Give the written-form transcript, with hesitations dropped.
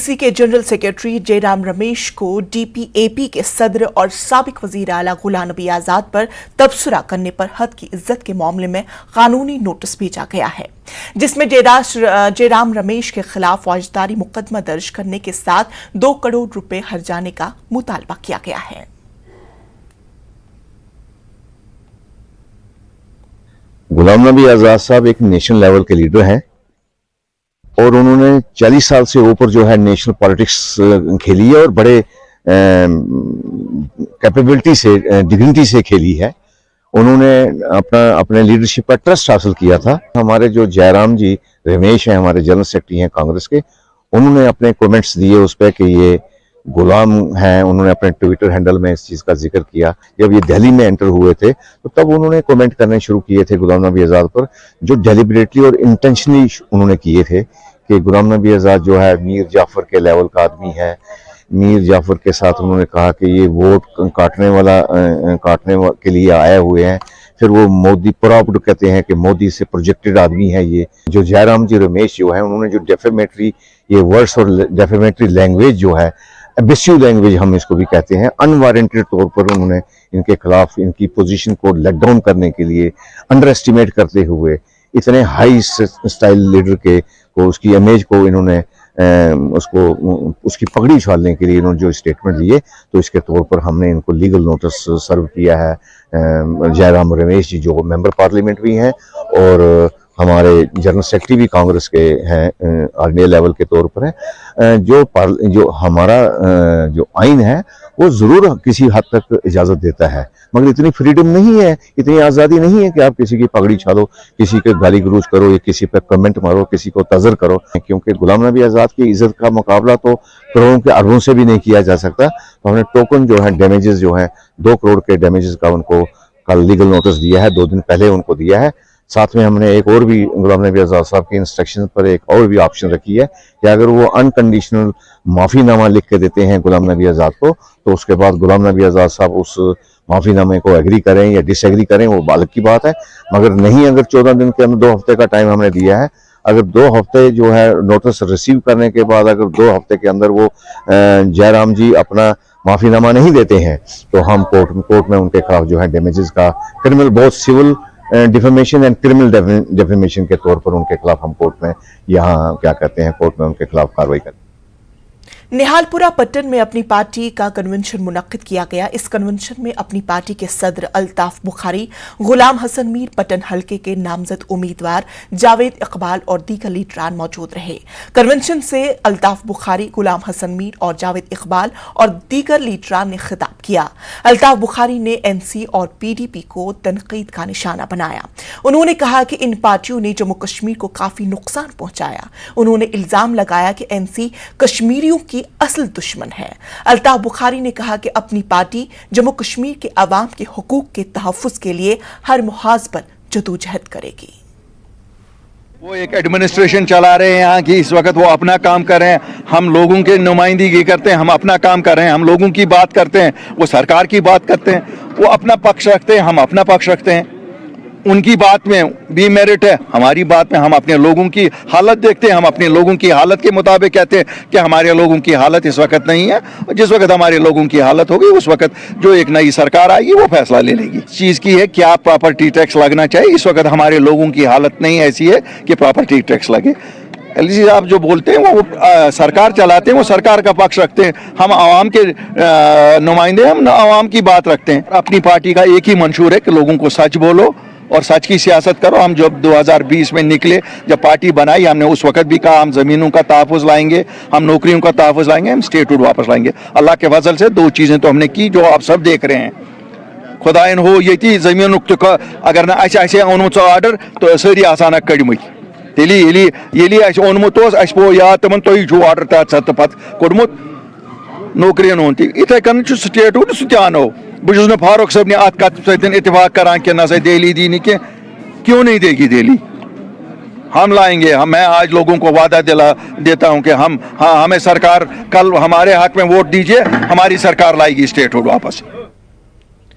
NC के general secretary Jairam Ramesh को DPAP के सदर और साबिक वजीर आला गुलाम नबी आजाद पर तबसरा करने पर हद की इज्जत के मामले में कानूनी नोटिस भेजा गया है, जिसमें जयराम रमेश के खिलाफ फौजदारी मुकदमा दर्ज करने के साथ 2 करोड़ रुपए हर्जाने का मुतालबा किया गया है। गुलाम नबी आजाद साहब एक नेशनल लेवल के लीडर हैं और उन्होंने 40 साल से ऊपर जो है नेशनल पॉलिटिक्स खेली है और बड़े कैपेबिलिटी से, डिग्निटी से खेली है। उन्होंने अपने लीडरशिप का ट्रस्ट हासिल किया था। हमारे जो जयराम जी रमेश हैं, हमारे जनरल सेक्रेटरी हैं कांग्रेस के, उन्होंने अपने कमेंट्स दिए उस पर कि ये गुलाम हैं। उन्होंने अपने ट्विटर हैंडल में इस चीज़ का जिक्र किया। जब ये दिल्ली में एंटर हुए थे तो तब उन्होंने कमेंट करने शुरू किए थे गुलाम नबी आज़ाद पर, जो डेलिबरेटली और इंटेंशनली उन्होंने किए थे कि गुलाम नबी आज़ाद जो है मीर जाफर के लेवल का आदमी है। मीर जाफर के साथ उन्होंने कहा कि ये वोट काटने के लिए आए हुए हैं। फिर वो मोदी प्राउड कहते हैं कि मोदी से प्रोजेक्टेड आदमी है। ये जो जयराम जी रमेश जो है, उन्होंने जो डेफेमेटरी ये वर्ड्स और डेफेमेटरी लैंग्वेज जो है, एब्यूसिव लैंग्वेज हम इसको भी कहते हैं, अनवारंटेड तौर पर उन्होंने इनके खिलाफ इनकी पोजीशन को लेट डाउन करने के लिए, अंडर एस्टिमेट करते हुए इतने हाई स्टाइल लीडर को उसकी इमेज को इन्होंने उसकी पगड़ी उछालने के लिए इन्होंने जो स्टेटमेंट दिए, तो इसके तौर पर हमने इनको लीगल नोटिस सर्व किया है। जयराम रमेश जी जो मेंबर पार्लियामेंट भी हैं और हमारे जनरल सेक्रेटरी भी कांग्रेस के हैं, आर्मी लेवल के तौर पर है। जो हमारा जो आइन है वो ज़रूर किसी हद तक इजाज़त देता है, मगर इतनी फ्रीडम नहीं है, इतनी आज़ादी नहीं है कि आप किसी की पगड़ी छालो, किसी के गाली गलौज करो या किसी पर कमेंट मारो, किसी को तज़र करो। क्योंकि गुलाम नबी आज़ाद की इज़्ज़त का मुकाबला तो करोड़ों के अरबों से भी नहीं किया जा सकता। तो हमने टोकन जो है डैमेजेस जो है 2 करोड़ के डैमेजेस का उनको कल लीगल नोटिस दिया है, 2 दिन पहले उनको दिया है। साथ में हमने एक और भी गुलाम नबी आज़ाद साहब के इंस्ट्रक्शन पर एक और भी ऑप्शन रखी है कि अगर वो अनकंडीशनल माफ़ीनामा लिख के देते हैं गुलाम नबी आज़ाद को, तो उसके बाद गुलाम नबी आज़ाद साहब उस माफ़ीनामे को एग्री करें या डिसएग्री करें, वो बालक की बात है। मगर नहीं, अगर 14 दिन के अंदर 2 हफ्ते का टाइम हमने दिया है, अगर 2 हफ्ते जो है नोटिस रिसीव करने के बाद अगर 2 हफ्ते के अंदर वो जयराम जी अपना माफ़ीनामा नहीं देते हैं, तो हम कोर्ट में उनके खिलाफ जो है डैमेजेस का क्रिमिनल, बहुत civil defamation and criminal defamation के तौर पर उनके खिलाफ हम कोर्ट में कोर्ट में उनके खिलाफ कार्रवाई करें। निहालपुरा पट्टन में अपनी पार्टी का कन्वेंशन मुनक्किद किया गया। इस कन्वेंशन में अपनी पार्टी के सदर अल्ताफ बुखारी, गुलाम हसन मीर पट्टन हलके के नामजद उम्मीदवार जावेद इकबाल और दीगर लीडरान मौजूद रहे। कन्वेंशन से अल्ताफ बुखारी, गुलाम हसन मीर और जावेद इकबाल और दीगर लीडरान ने खिताब किया। अल्ताफ बुखारी ने एनसी और पीडीपी को तनकीद का निशाना बनाया। उन्होंने कहा कि इन पार्टियों ने जम्मू कश्मीर को काफी नुकसान पहुंचाया। उन्होंने इल्जाम लगाया कि एनसी कश्मीरियों की असल दुश्मन है। अल्ताफ बुखारी ने कहा कि अपनी पार्टी जम्मू कश्मीर के अवाम के हुकूक के तहफ्फुज़ के लिए हर मुहाज पर जदोजहद करेगी। वो एक एडमिनिस्ट्रेशन चला रहे हैं यहाँ की, इस वक्त वो अपना काम कर रहे हैं, हम लोगों के नुमाइंदगी करते हैं, हम अपना काम कर रहे हैं, हम लोगों की बात करते हैं, वो सरकार की बात करते हैं, वो अपना पक्ष रखते हैं, हम अपना पक्ष रखते हैं। उनकी बात में भी मेरिट है, हमारी बात में हम अपने लोगों की हालत देखते हैं, हम अपने लोगों की हालत के मुताबिक कहते हैं कि हमारे लोगों की हालत इस वक्त नहीं है। जिस वक्त हमारे लोगों की हालत होगी उस वक्त जो एक नई सरकार आएगी वो फैसला ले लेगी। चीज़ की है क्या प्रॉपर्टी टैक्स लगना चाहिए, इस वक्त हमारे लोगों की हालत नहीं ऐसी है कि प्रॉपर्टी टैक्स लगे। एलजी साहब जो बोलते हैं वो सरकार चलाते हैं, वो सरकार का पक्ष रखते हैं, हम आवाम के नुमाइंदे, हम आवाम की बात रखते हैं। अपनी पार्टी का एक ही मंशूर है कि लोगों को सच बोलो और सच की सियासत करो। हम जब 2020 में निकले, जब पार्टी बनाई, हमने उस वक्त भी कहा हम ज़मीनों का तहफ़्फ़ुज़ लाएंगे, हम नौकरियों का तहफ़्फ़ुज़ लाएंगे, हम स्टेटहुड वापस लाएंगे। अल्लाह के फजल से 2 चीज़ें तो हमने की जो आप सब देख रहे हैं। खुदाइन हो ये ज़मीन अगर ना ऐसे ओनमुत आर्डर तो सारी आसान कड़मत तेली ओनमुत पो याद तमन तुम छो आर्डर तहत पत कोड़मुत नौकरियन हूं इथे कन स्टेटहुड सह अनो। बहुत फारूक साहब ने अत कत सतन इतफाक करान कि न दिल्ली दी नहीं क्यों नहीं देगी दिल्ली, हम लाएंगे। मैं आज लोगों को वादा देता हूं कि हमें सरकार कल हमारे हक में वोट दीजिए, हमारी सरकार लाएगी स्टेटहुड वापस।